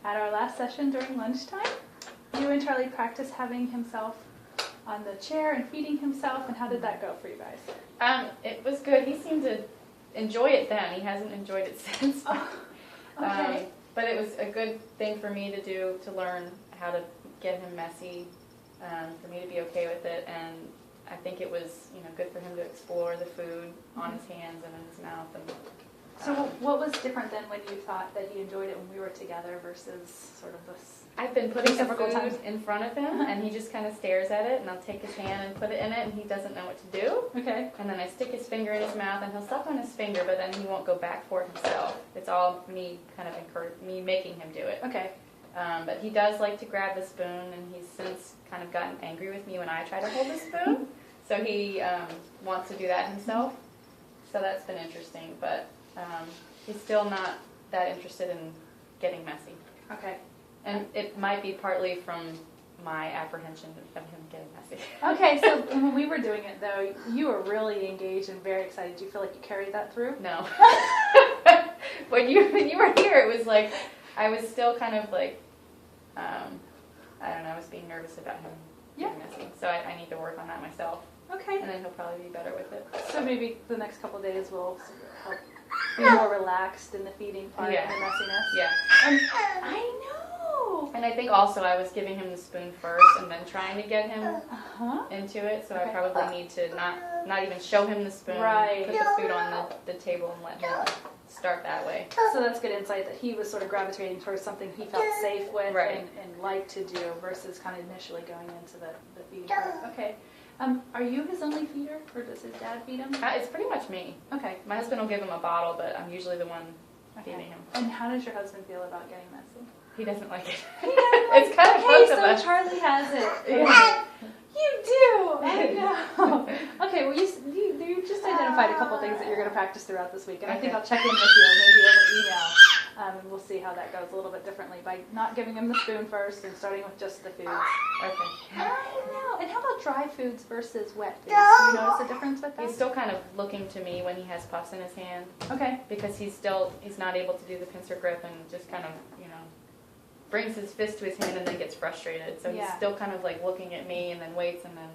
At our last session during lunchtime, you and Charlie practiced having himself on the chair and feeding himself, and how did that go for you guys? It was good. He seemed to enjoy it then. He hasn't enjoyed it since. Oh, okay. But it was a good thing for me to do, to learn how to get him messy, for me to be okay with it, and I think it was, good for him to explore the food on his hands and in his mouth. And so what was different than when you thought that he enjoyed it when we were together versus sort of this? I've been putting the Several food times. in front of him, and he just kind of stares at it, and I'll take his hand and put it in it, and he doesn't know what to do. Okay. And then I stick his finger in his mouth, and he'll suck on his finger, but then he won't go back for it himself. It's all me me making him do it. Okay. But he does like to grab the spoon, and he's since kind of gotten angry with me when I try to hold the spoon. So he wants to do that himself. So that's been interesting, but he's still not that interested in getting messy. Okay. And it might be partly from my apprehension of him getting messy. Okay, so when we were doing it, though, you were really engaged and very excited. Do you feel like you carried that through? No. When you were here, it was like, I was still kind of like, I don't know, I was being nervous about him getting messy. So I need to work on that myself. Okay. And then he'll probably be better with it. So maybe the next couple of days will help be more relaxed in the feeding part and the messiness. Yeah. I know. And I think also I was giving him the spoon first and then trying to get him into it. So I probably need to not even show him the spoon, put the food on the table and let him start that way. So that's good insight that he was sort of gravitating towards something he felt safe with and liked to do versus kind of initially going into the feeding part. Okay. Are you his only feeder, or does his dad feed him? It's pretty much me. Okay. My husband will give him a bottle, but I'm usually the one feeding him. And how does your husband feel about getting messy? He doesn't like it. It's kind of both of us. So Charlie has it. Yeah. You do. I know. Okay. Well, you just identified a couple things that you're going to practice throughout this week, and I think I'll check in with you maybe over email, and we'll see how that goes a little bit differently by not giving him the spoon first and starting with just the foods. Okay. I know. And how about dry foods versus wet foods? Do you notice a difference with that? He's still kind of looking to me when he has puffs in his hand. Okay. Because he's not able to do the pincer grip and just kind of, brings his fist to his hand and then gets frustrated. So he's still kind of like looking at me and then waits and then.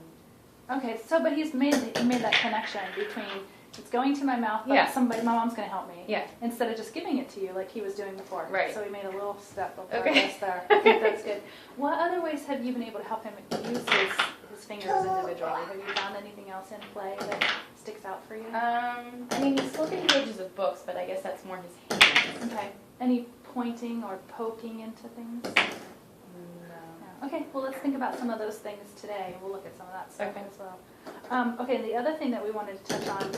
Okay, so but he made that connection between it's going to my mouth, but my mom's going to help me. Yeah. Instead of just giving it to you like he was doing before. Right. So he made a little step of progress there. I think that's good. What other ways have you been able to help him use his fingers individually? Have you found anything else in play that sticks out for you? He's flipping pages of books, but I guess that's more his hands. Okay. Any pointing or poking into things? No. Okay, well let's think about some of those things today. We'll look at some of that stuff as well. Okay, and the other thing that we wanted to touch on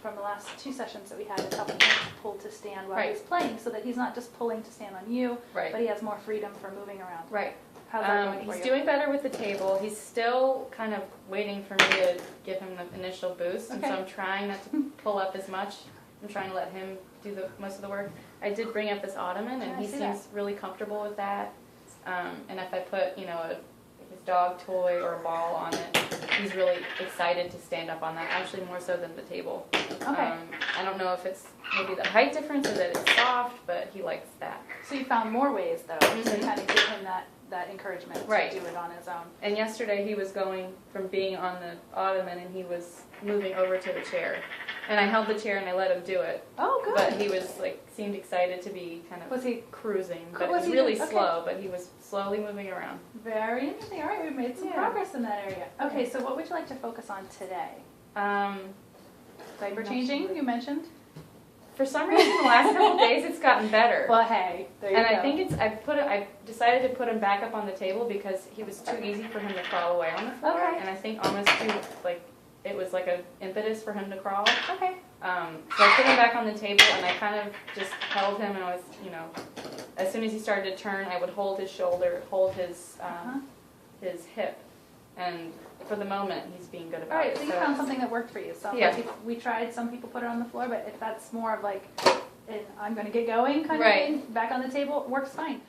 from the last two sessions that we had is helping him pull to stand while he's playing so that he's not just pulling to stand on you, but he has more freedom for moving around. Right. How's that going for you? He's doing better with the table. He's still kind of waiting for me to give him the initial boost, and so I'm trying not to pull up as much. I'm trying to let him do most of the work. I did bring up this ottoman, and he seems really comfortable with that. And if I put, his dog toy or a ball on it, he's really excited to stand up on that, actually more so than the table. Okay. I don't know if it's maybe the height difference or that it's soft, but he likes that. So you found more ways, though, to kind of give him that encouragement to do it on his own. And yesterday he was going from being on the ottoman and he was moving over to the chair. And I held the chair and I let him do it. Oh, good. But he seemed excited to be kind of cruising. But it was really slow, but he was slowly moving around. Very interesting. All right, we've made some progress in that area. Okay, so what would you like to focus on today? Diaper changing, you mentioned? For some reason, the last couple of days, it's gotten better. Well, hey, there you go. And I think I decided to put him back up on the table because he was too easy for him to crawl away on the floor. Okay. And I think almost it was like an impetus for him to crawl. Okay. So I put him back on the table and I kind of just held him and I was, as soon as he started to turn, I would hold his shoulder, hold his hip. And for the moment, he's being good about it. All right, so you found something that worked for you. So we tried, some people put it on the floor, but if that's more of like, I'm going to get going kind of thing, back on the table, it works fine.